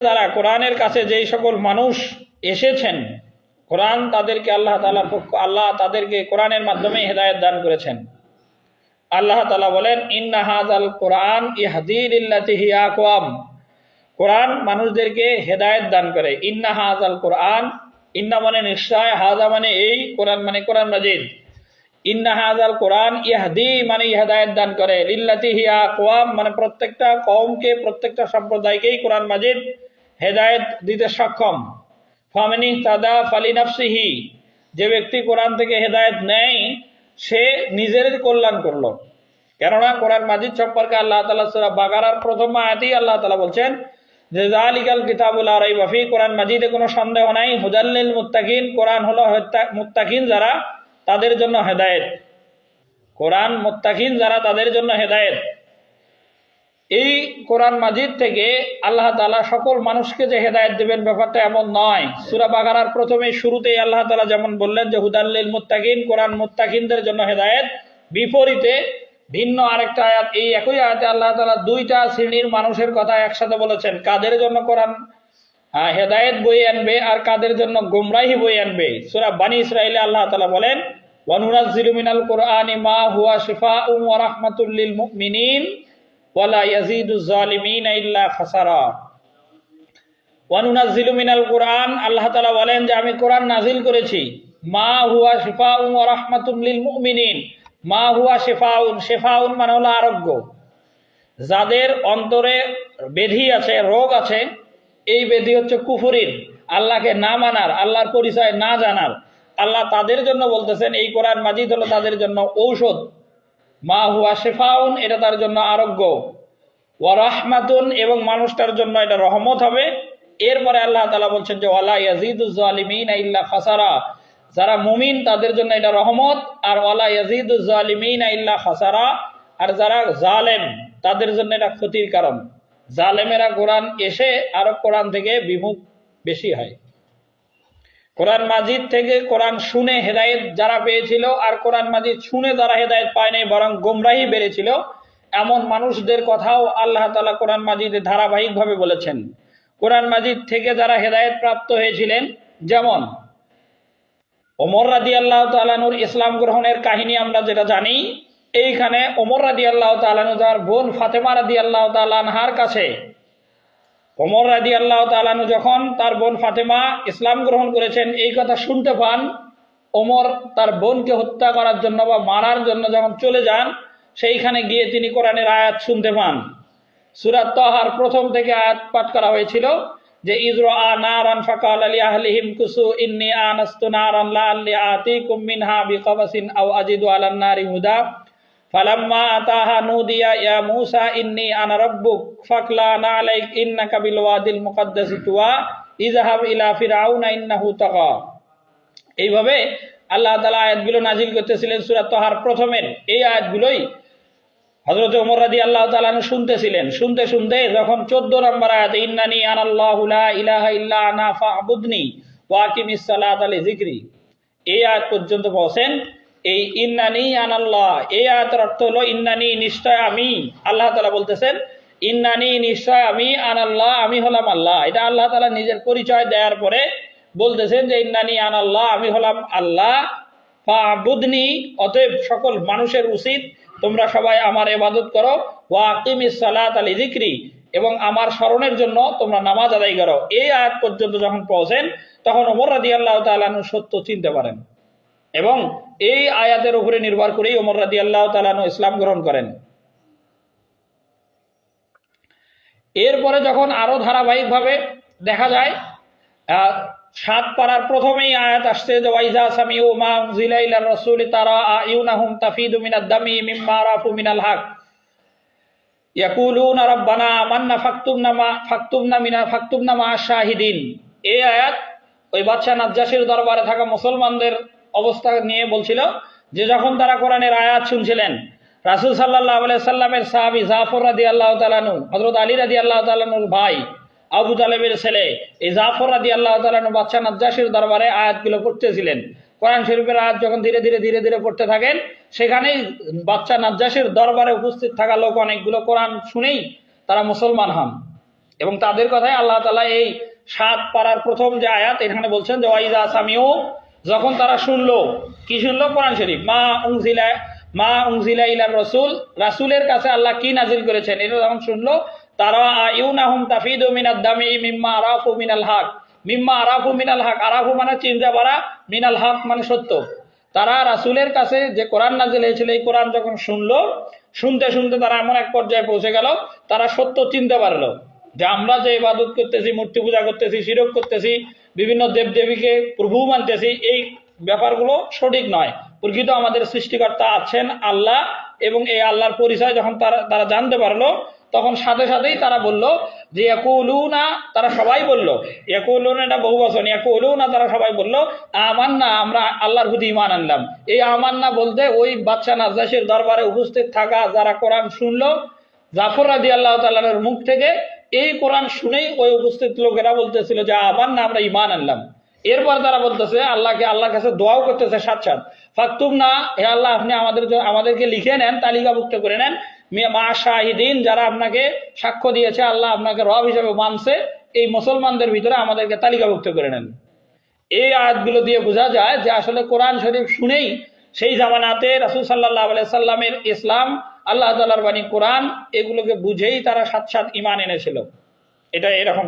দ্বারা কোরআনের কাছে যেই সকল মানুষ এসেছেন, কোরআন তাদেরকে আল্লাহ তাদেরকে কোরআনের মাধ্যমে হেদায়েত দান করেছেন। আল্লাহ তাআলা বলেন, ইন্না হাযাল কোরআন ইহদি লিল্লাতি হিয়া আকওয়াম। কোরআন মানুষদেরকে হেদায়েত দান করে। ইন্না হাযাল কোরআন, ইন্না মানে নিশ্চয়, হাযা মানে এই, কোরআন মানে কোরআন মাজিদ। ইন্না হাযাল কোরআন ইহদি মানে হেদায়েত দান করে, লিল্লাতি হিয়া আকওয়াম মানে প্রত্যেকটা কওমকে, প্রত্যেকটা সম্প্রদায়কেই কোরআন মাজিদ হেদায়েত দিতে সক্ষম। ফামান ইহতাদা ফালিনাফসিহি, যে ব্যক্তি কোরআন থেকে হেদায়েত নেয় সে নিজের কল্যাণ করলো। কেননা কোরআন মাজিদ সম্পর্কে আল্লাহ তাআলা সূরা বাকারার প্রথম আয়াতেই আল্লাহ তাআলা বলছেন যে যালিকাল কিতাবুল লা রাইবা ফি, কোরআন মাজিদে কোনো সন্দেহ নাই, হুদাল লিল মুত্তাকিন, কোরআন হলো মুত্তাকিন যারা তাদের জন্য হেদায়েত। কোরআন মুত্তাকিন যারা তাদের জন্য হেদায়েত। এই কোরআন মাজিদ থেকে আল্লাহ তাআলা সকল মানুষকে যে হেদায়েত দিবেন ব্যাপারটা এমন নয়। সূরা বাকারার প্রথমে শুরুতেই আল্লাহ তাআলা যেমন বললেন যে হুদাল লিল মুত্তাকিন, কোরআন মুত্তাকিনদের জন্য হেদায়েত, বিপরীতে ভিন্ন আরেকটা আয়াত, এই একই আয়াতে আল্লাহ তাআলা দুইটা শ্রেণীর মানুষের কথা একসাথে বলেছেন, কাদের জন্য কোরআন হেদায়েত বয়ে আনবে আর কাদের জন্য গোমরাহি বয়ে আনবে। সূরা বানী ইসরাঈলে আল্লাহ তাআলা বলেন, ওয়া নুনাজ্জিলু মিনাল কুরআনি মা হুয়া শিফাউন ওয়া রাহমাতুল লিল মুমিনিন ওয়া লা ইয়াজিদুজ জালিমিনা ইল্লা খাসারা। ওয়া নুনাজ্জিলু মিনাল কুরআন, আল্লাহ তাআলা বলেন যে আমি কোরআন নাজিল করেছি, মা হুয়া শিফাউন ওয়া রাহমাতুল লিল মুমিনিন। মা হুয়া শিফাউন, শিফাউন মানে হলো আরোগ্য। যাদের অন্তরে ব্যাধি আছে, রোগ আছে, এই ব্যাধি হচ্ছে কুফরির, আল্লাহকে না মানার, আল্লাহর পরিচয় না জানার, আল্লাহ তাদের জন্য বলতেছেন এই কোরআন মাজিদ হলো তাদের জন্য ঔষধ। মা হুয়া শিফাউন, এটা তার জন্য আরোগ্য। ওয়া রাহমাতুন, এবং মানুষটার জন্য এটা রহমত হবে। এরপরে আল্লাহ তাআলা বলছেন যে ওয়ালা ইয়াজিদুজ জালিমিনা ইল্লা খাসারা, যারা মুমিন তাদের জন্য এটা রহমত, আর ওয়ালা ইয়াজিদুজ জালিমিনা ইল্লা খাসারা, আর যারা জালেম তাদের জন্য এটা ক্ষতির কারণ। জালেমেরা কোরআন এসে আরো কোরআন থেকে বিমুখ বেশি হয়। কোরআন মাজিদ থেকে কোরআন শুনে হেদায়েত যারা পেয়েছিল, আর কোরআন মাজিদ শুনে যারা হেদায়েত পায় নাই বরং গোমরাহি বেড়েছিল, এমন মানুষদের কথাও আল্লাহ তাআলা কোরআন মাজিদে ধারাবাহিকভাবে বলেছেন। কোরআন মাজিদ থেকে যারা হেদায়েত প্রাপ্ত হয়েছিলেন, যেমন ওমর রাদিয়াল্লাহু তাআলা আনহুর ইসলাম গ্রহণের কাহিনী আমরা যেটা জানি, এইখানে ওমর রাদিয়াল্লাহু তাআলা আনহু তার বোন ফাতেমা রাদিয়াল্লাহু তাআলা আনহার কাছে, ওমর রাদিয়াল্লাহু তাআলা আনহু যখন তার বোন ফাতেমা ইসলাম গ্রহণ করেছেন এই কথা শুনতে পান, ওমর তার বোনকে হত্যা করার জন্য বা মারার জন্য যখন চলে যান, সেইখানে গিয়ে তিনি কোরআনের আয়াত শুনতে পান। সূরা তাহার প্রথম থেকে আয়াত পাঠ করা হয়েছিল যে ইজরা নারান ফাকাল লি আহলিহিম কুসু ইন্নী আনাস্তু নারান লাআল্লি আতিকুম মিনহা বিকাবাসিন আও আজিদু আলান নারি হুদা ফালাম্মা আতাহা নুদিয়া ইয়া মূসা ইন্নী আনা রাব্বুক ফাকলানা আলাইক ইন্নাকা বিল ওয়াদিল মুকদ্দাসি তুয়া ইযহাব ইলা ফিরআউনা ইন্নাহু তাগা। এইভাবে আল্লাহ তাআলা আয়াতগুলো নাজিল করতেছিলেন সূরা তাহার প্রথমের। এই আয়াতগুলোই হযরত ওমর রাদিয়াল্লাহু তাআলা আনহু শুনতেছিলেন। শুনতে শুনতে যখন 14 নম্বর আয়াত ইন্নানি আনাল্লাহু লা ইলাহা ইল্লা আনা ফা'বুদনি ওয়া আকিমিস সালাতা লিযিকরি, এই আয়াত পর্যন্ত পৌঁছেন। এই ইন্নানি আনাল্লাহ, এই আয়াতের অর্থ হলো ইন্নানি নিশ্চয় আমি, আল্লাহ তাআলা বলতেছেন ইন্নানি নিশ্চয় আমি, আনাল্লাহ আমি হলাম আল্লাহ। এটা আল্লাহ তাআলা নিজের পরিচয় দেওয়ার পরে বলতেছেন যে ইন্নানি আনাল্লাহ, আমি হলাম আল্লাহ। ফা'বুদনি, অতএব সকল মানুষের উচিত তোমরা সবাই আমার ইবাদত করো। ওয়া আকিমিস সালাতা লিযিকরি, এবং আমার স্মরণের জন্য তোমরা নামাজ আদায় করো। এই আয়াত পর্যন্ত যখন পৌঁছেন তখন ওমর রাদিয়াল্লাহু তাআলা আনহু সত্য চিনতে পারেন, এবং এই আয়াতের উপরে নির্ভর করেই ওমর রাদিয়াল্লাহু তাআলা আনহু ইসলাম গ্রহণ করেন। এরপরে যখন আরো ধারাবাহিকভাবে দেখা যায়, 7 পারার প্রথমেই আয়াত আসছে যে ওয়াইজা সামিউ মা উনজিলা ইলার রাসূলি তারা আয়ুনাহুম তাফিদু মিনাদ দামি মিম্মা আরাফু মিনাল হক ইয়াকুলুনা রাব্বানা আমান্না ফাকতুবনা মা শাহিদিন। এই আয়াত ওই বাদশা নাজ্জাশীর দরবারে থাকা মুসলমানদের অবস্থা নিয়ে বলছিল, যে যখন তারা কোরআনের আয়াত শুনছিলেন, রাসূল সাল্লাল্লাহু আলাইহি সাল্লামের সাহাবী জাফর রাদিয়াল্লাহু তাআলা আনহু, হযরত আলী রাদিয়াল্লাহু তাআলা আনহুর ভাই, আবু তালেবের ছেলে এই জাফর রাদিয়াল্লাহু তাআলা আনহু বাদশা নাজ্জাশীর দরবারে আয়াতগুলো পড়তেছিলেন। কোরআন শরীফের আয়াত যখন ধীরে ধীরে পড়তে থাকেন, সেখানেই বাদশা নাজ্জাশীর দরবারে উপস্থিত থাকা লোক অনেকগুলো কোরআন শুনেই তারা মুসলমান হন। এবং তাদের কথাই আল্লাহ তাআলা এই 7 পারার প্রথম যে আয়াত এখানে বলছেন যে ওয়াইদা সামিউ, যখন তারা শুনলো, কি শুনলো? কোরআন শরীফ। মা উনজিলা ইলার রাসূল, রাসূলের কাছে আল্লাহ কি নাজিল করেছেন, এটা যখন শুনলো, তারা আয়ুনাহুম তাফিদু মিনাদ দামি মিম্মা আরাফু মিনাল হক। মিম্মা আরাফু মিনাল হক, আরাফু মানে চিন্তা করা, মিনাল হক মানে সত্য। তারা রাসূলের কাছে যে কোরআন নাজিল হয়েছিল, এই কোরআন যখন শুনলো, শুনতে শুনতে তারা এমন এক পর্যায়ে পৌঁছে গেল, তারা সত্য চিনতে পারলো যে আমরা যে ইবাদত করতেছি, মূর্তি পূজা করতেছি, শিরক করতেছি, বিভিন্ন দেবদেবীকে প্রভু মানতেছি, এই ব্যাপারগুলো সঠিক নয়। প্রকৃত আমাদের সৃষ্টিকর্তা আছেন আল্লাহ, এবং এই আল্লাহর পরিচয় যখন তারা জানতে পারলো, তখন সাথে সাথেই তারা বলল যে ইয়াকুলুনা, তারা সবাই বলল, ইয়াকুলুনা এটা বহু বচন, ইয়াকুলুনা তারা সবাই বলল আমান্না, আমরা আল্লাহর প্রতি ঈমান আনলাম। এই আমান্না বলতে ওই বাদশা নাজ্জাশীর দরবারে উপস্থিত থাকা যারা কোরআন শুনলো, জাফর রাদিয়াল্লাহু তাআলার মুখ থেকে এই কোরআন শুনেই ওই উপস্থিত লোকেরা বলতেছিল যে আমান্না, আমরা ঈমান আনলাম। এরপর তারা বলতেছে আল্লাহর কাছে দোয়াও করতেছে সাথে সাথে, ফাকতুম না, হে আল্লাহ আপনি আমাদেরকে লিখে নেন, তালিকাভুক্ত করে নেন, মা শাহিদিন, যারা আপনাকে সাক্ষ্য দিয়েছে, আল্লাহ আপনাকে রব হিসেবে মানছে, এই মুসলমানদের ভিতরে আমাদেরকে তালিকাভুক্ত করে নেন। এই আয়াতগুলো দিয়ে বোঝা যায় যে আসলে কোরআন শরীফ শুনেই সেই জামানাতে রাসূল সাল্লাল্লাহু আলাইহি সাল্লামের ইসলাম, আল্লাহ তাআলার বাণী কোরআন, এগুলোকে বুঝেই তারা সাথে সাথে ঈমান এনেছিল। এটা এরকম।